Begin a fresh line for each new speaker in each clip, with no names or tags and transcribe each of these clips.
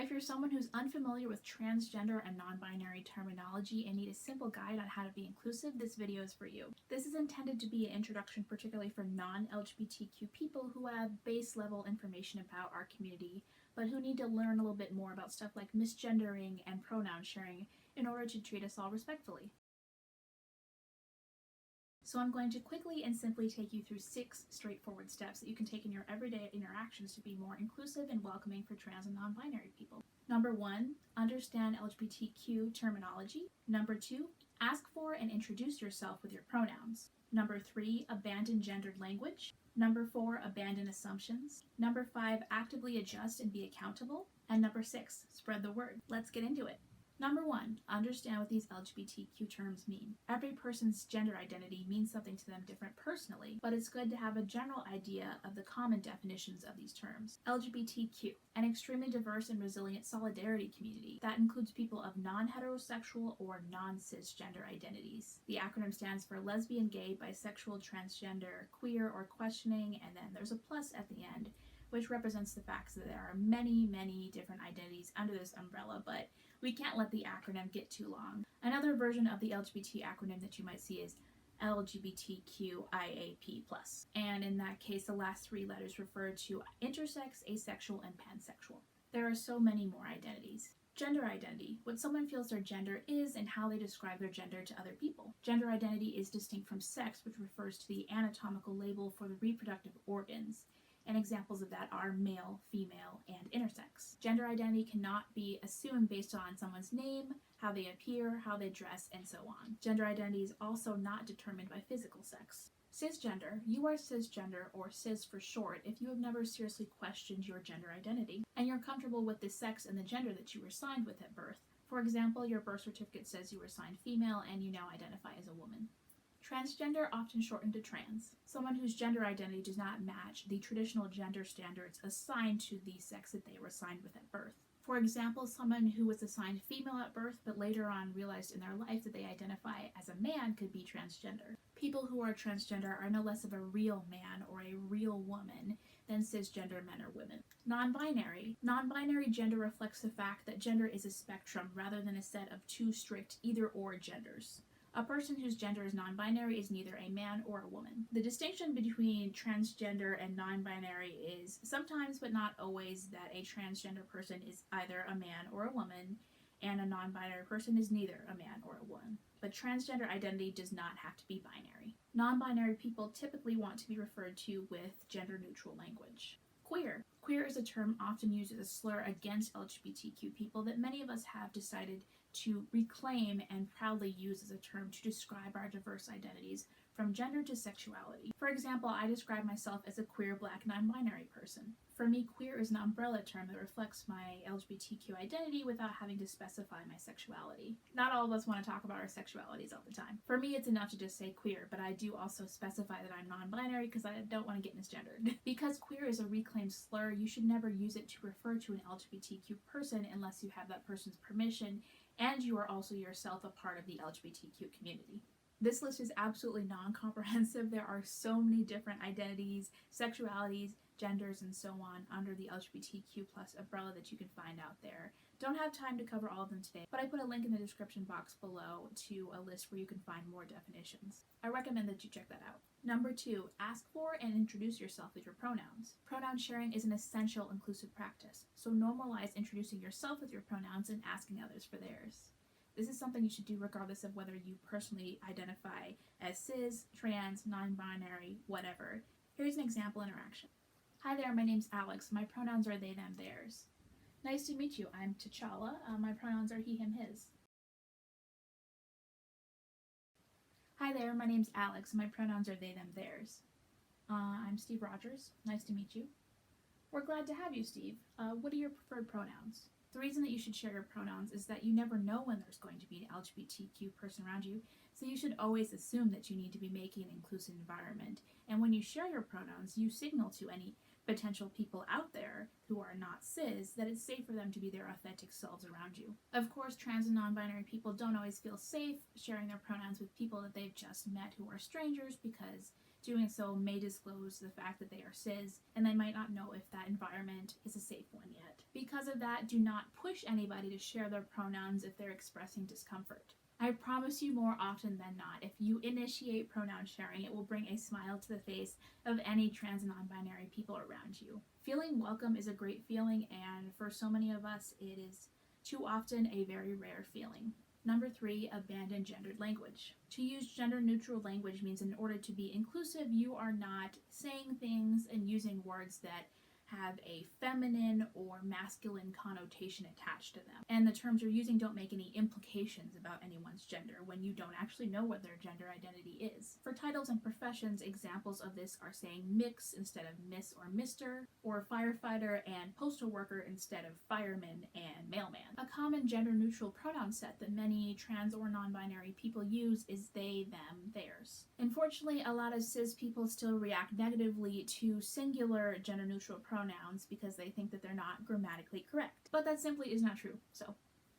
If you're someone who's unfamiliar with transgender and non-binary terminology and need a simple guide on how to be inclusive, this video is for you. This is intended to be an introduction particularly for non-LGBTQ people who have base level information about our community, but who need to learn a little bit more about stuff like misgendering and pronoun sharing in order to treat us all respectfully. So I'm going to quickly and simply take you through 6 straightforward steps that you can take in your everyday interactions to be more inclusive and welcoming for trans and non-binary people. Number 1, understand LGBTQ terminology. Number 2, ask for and introduce yourself with your pronouns. Number 3, abandon gendered language. Number 4, abandon assumptions. Number 5, actively adjust and be accountable. And number 6, spread the word. Let's get into it. Number 1, understand what these LGBTQ terms mean. Every person's gender identity means something to them different personally, but it's good to have a general idea of the common definitions of these terms. LGBTQ, an extremely diverse and resilient solidarity community that includes people of non-heterosexual or non-cisgender identities. The acronym stands for lesbian, gay, bisexual, transgender, queer, or questioning, and then there's a plus at the end, which represents the fact that there are many, many different identities under this umbrella, but we can't let the acronym get too long. Another version of the LGBT acronym that you might see is LGBTQIAP+. And in that case, the last 3 letters refer to intersex, asexual, and pansexual. There are so many more identities. Gender identity, what someone feels their gender is and how they describe their gender to other people. Gender identity is distinct from sex, which refers to the anatomical label for the reproductive organs. And examples of that are male, female, and intersex. Gender identity cannot be assumed based on someone's name, how they appear, how they dress, and so on. Gender identity is also not determined by physical sex. Cisgender, you are cisgender, or cis for short, if you have never seriously questioned your gender identity, and you're comfortable with the sex and the gender that you were assigned with at birth. For example, your birth certificate says you were assigned female and you now identify as a woman. Transgender, often shortened to trans, someone whose gender identity does not match the traditional gender standards assigned to the sex that they were assigned with at birth. For example, someone who was assigned female at birth but later on realized in their life that they identify as a man could be transgender. People who are transgender are no less of a real man or a real woman than cisgender men or women. Non-binary. Non-binary gender reflects the fact that gender is a spectrum rather than a set of 2 strict either-or genders. A person whose gender is non-binary is neither a man or a woman. The distinction between transgender and non-binary is sometimes but not always that a transgender person is either a man or a woman, and a non-binary person is neither a man or a woman. But transgender identity does not have to be binary. Non-binary people typically want to be referred to with gender-neutral language. Queer. Queer is a term often used as a slur against LGBTQ people that many of us have decided to reclaim and proudly use as a term to describe our diverse identities from gender to sexuality. For example, I describe myself as a queer black non-binary person. For me, queer is an umbrella term that reflects my LGBTQ identity without having to specify my sexuality. Not all of us want to talk about our sexualities all the time. For me, it's enough to just say queer, but I do also specify that I'm non-binary because I don't want to get misgendered. Because queer is a reclaimed slur, you should never use it to refer to an LGBTQ person unless you have that person's permission and you are also yourself a part of the LGBTQ community. This list is absolutely non-comprehensive. There are so many different identities, sexualities, genders, and so on under the LGBTQ plus umbrella that you can find out there. Don't have time to cover all of them today, but I put a link in the description box below to a list where you can find more definitions. I recommend that you check that out. Number 2, ask for and introduce yourself with your pronouns. Pronoun sharing is an essential inclusive practice, so normalize introducing yourself with your pronouns and asking others for theirs. This is something you should do regardless of whether you personally identify as cis, trans, non-binary, whatever. Here's an example interaction. Hi there, my name's Alex. My pronouns are they, them, theirs. Nice to meet you. I'm T'Challa. My pronouns are he, him, his. Hi there, my name's Alex. My pronouns are they, them, theirs. I'm Steve Rogers. Nice to meet you. We're glad to have you, Steve. What are your preferred pronouns? The reason that you should share your pronouns is that you never know when there's going to be an LGBTQ person around you, so you should always assume that you need to be making an inclusive environment. And when you share your pronouns, you signal to any potential people out there who are not cis that it's safe for them to be their authentic selves around you. Of course, trans and non-binary people don't always feel safe sharing their pronouns with people that they've just met who are strangers because Doing so may disclose the fact that they are cis, and they might not know if that environment is a safe one yet. Because of that, do not push anybody to share their pronouns if they're expressing discomfort. I promise you, more often than not, if you initiate pronoun sharing, it will bring a smile to the face of any trans and non-binary people around you. Feeling welcome is a great feeling, and for so many of us, it is too often a very rare feeling. Number 3, abandon gendered language. To use gender-neutral language means in order to be inclusive, you are not saying things and using words that have a feminine or masculine connotation attached to them. And the terms you're using don't make any implications about anyone's gender when you don't actually know what their gender identity is. For titles and professions, examples of this are saying mix instead of miss or mister, or firefighter and postal worker instead of fireman and mailman. A common gender-neutral pronoun set that many trans or non-binary people use is they, them, theirs. Unfortunately, a lot of cis people still react negatively to singular gender-neutral pronouns because they think that they're not grammatically correct. But that simply is not true. So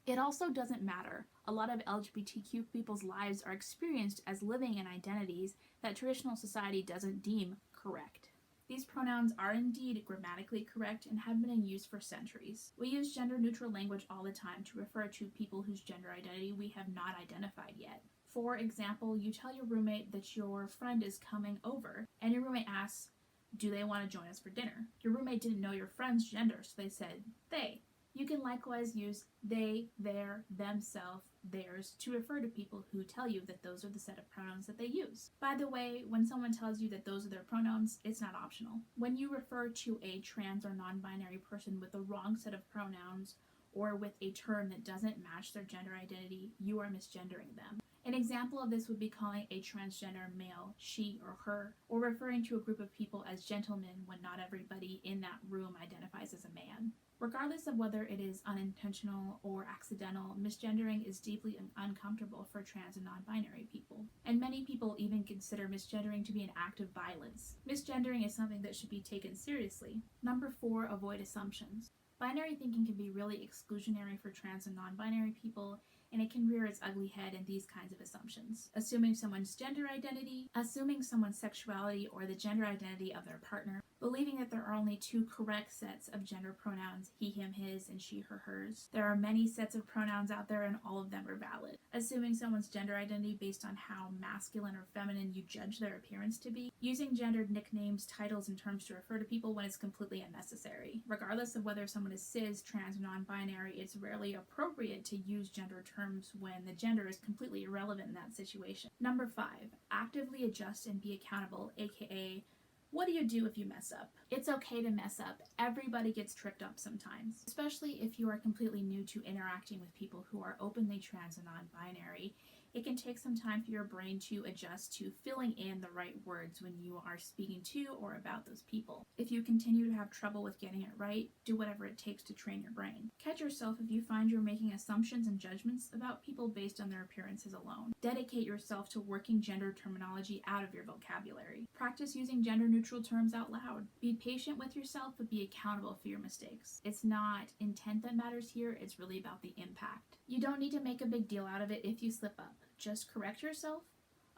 it also doesn't matter. A lot of LGBTQ people's lives are experienced as living in identities that traditional society doesn't deem correct. These pronouns are indeed grammatically correct and have been in use for centuries. We use gender-neutral language all the time to refer to people whose gender identity we have not identified yet. For example, you tell your roommate that your friend is coming over, and your roommate asks, do they want to join us for dinner? Your roommate didn't know your friend's gender, so they said they. You can likewise use they, their, themself, theirs to refer to people who tell you that those are the set of pronouns that they use. By the way, when someone tells you that those are their pronouns, it's not optional. When you refer to a trans or non-binary person with the wrong set of pronouns or with a term that doesn't match their gender identity, you are misgendering them. An example of this would be calling a transgender male she or her, or referring to a group of people as gentlemen when not everybody in that room identifies as a man. Regardless of whether it is unintentional or accidental, misgendering is deeply uncomfortable for trans and non-binary people. And many people even consider misgendering to be an act of violence. Misgendering is something that should be taken seriously. Number 4, avoid assumptions. Binary thinking can be really exclusionary for trans and non-binary people, and it can rear its ugly head in these kinds of assumptions. Assuming someone's gender identity, assuming someone's sexuality or the gender identity of their partner, believing that there are only 2 correct sets of gender pronouns, he, him, his, and she, her, hers. There are many sets of pronouns out there and all of them are valid. Assuming someone's gender identity based on how masculine or feminine you judge their appearance to be. Using gendered nicknames, titles, and terms to refer to people when it's completely unnecessary. Regardless of whether someone is cis, trans, or non-binary, it's rarely appropriate to use gender terms when the gender is completely irrelevant in that situation. Number 5, actively adjust and be accountable, aka what do you do if you mess up? It's okay to mess up. Everybody gets tripped up sometimes, especially if you are completely new to interacting with people who are openly trans and non-binary. It can take some time for your brain to adjust to filling in the right words when you are speaking to or about those people. If you continue to have trouble with getting it right, do whatever it takes to train your brain. Catch yourself if you find you're making assumptions and judgments about people based on their appearances alone. Dedicate yourself to working gender terminology out of your vocabulary. Practice using gender-neutral terms out loud. Be patient with yourself, but be accountable for your mistakes. It's not intent that matters here, it's really about the impact. You don't need to make a big deal out of it if you slip up. Just correct yourself,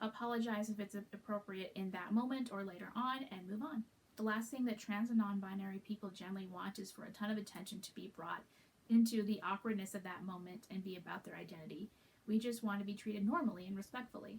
apologize if it's appropriate in that moment or later on, and move on. The last thing that trans and non-binary people generally want is for a ton of attention to be brought into the awkwardness of that moment and be about their identity. We just want to be treated normally and respectfully.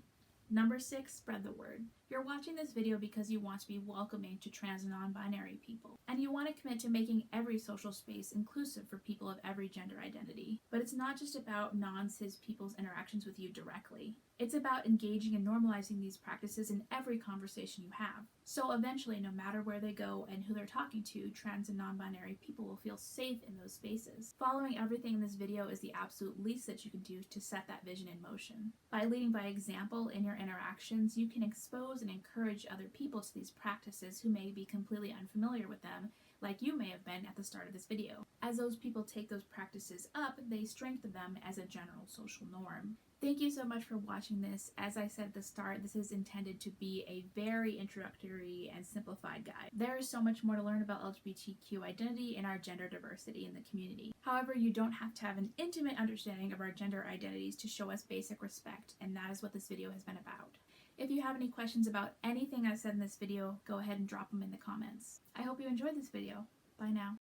Number 6, spread the word. You're watching this video because you want to be welcoming to trans and non-binary people, and you want to commit to making every social space inclusive for people of every gender identity. But it's not just about non-cis people's interactions with you directly. It's about engaging and normalizing these practices in every conversation you have. So eventually, no matter where they go and who they're talking to, trans and non-binary people will feel safe in those spaces. Following everything in this video is the absolute least that you can do to set that vision in motion. By leading by example in your interactions, you can expose and encourage other people to these practices who may be completely unfamiliar with them, like you may have been at the start of this video. As those people take those practices up, they strengthen them as a general social norm. Thank you so much for watching this. As I said at the start, this is intended to be a very introductory and simplified guide. There is so much more to learn about LGBTQ identity and our gender diversity in the community. However, you don't have to have an intimate understanding of our gender identities to show us basic respect, and that is what this video has been about. If you have any questions about anything I said in this video, go ahead and drop them in the comments. I hope you enjoyed this video. Bye now.